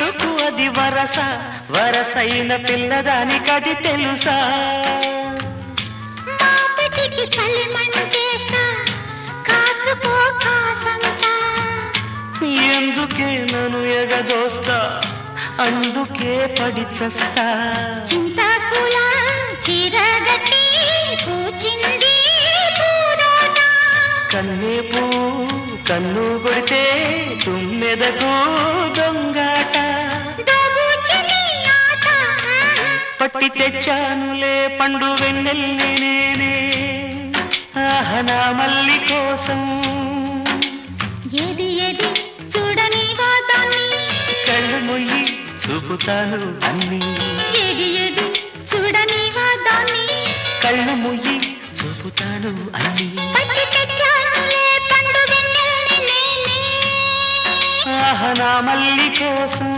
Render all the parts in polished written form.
వయసుకు అది వరస, వరసైన పిల్లదానికది తెలుసా? మాపటికి చలిమంటేస్తా, కాచుకో కాసంతా. ఎందుకే నన్ను ఎగదోస్తా, అందుకే పడి చస్తా. చింతాకుల చీరగట్టి కూచింది పూదోట. కన్నేపు కన్ను కొడితే తుమ్మెదకు దొంగాట. దోబూచిలి ఆట. పట్టి తెచ్చానులే పండు వెన్నెల్లి నేనే, ఆహనా మల్లి కోసం. ఏది ఏది చూడని వాదాన్ని, కళ్ళు మొయ్యి చూపుతాను అన్ని. ఏది ఏది చూడని వాదాన్ని, కళ్ళు మొయ్యి చూపుతాను అన్ని. పట్టి తెచ్చానులే పండు వెన్నెల్ని నేనే. ఆహనా మల్లి కోసం.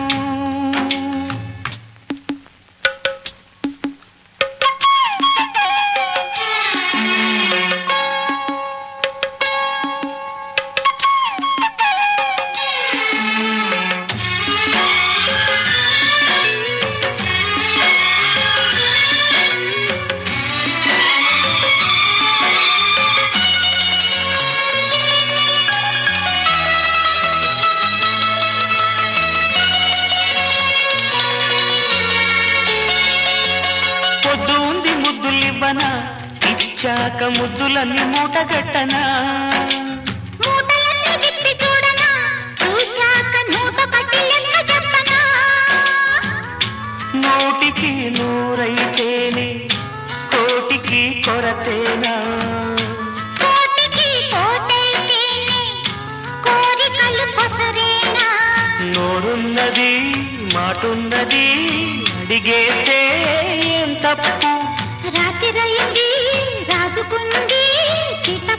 ముద్దులివ్వనా, ఇచ్చాక ముద్దులన్నీ మూటగట్టనా? మూటలన్నీ విప్పి చూడనా, చూశాక నూట కట్టి లెక్క చెప్పనా? నూటికి నూరైతేనే కోటికి కొరతేనా? కోటికి కోటైతేనే కోరికలు కొసరేనా? నోరున్నది మాటున్నది, అడిగేస్తే ఏం తప్పు? రాత్రి రయింది రాజుకుంది చీట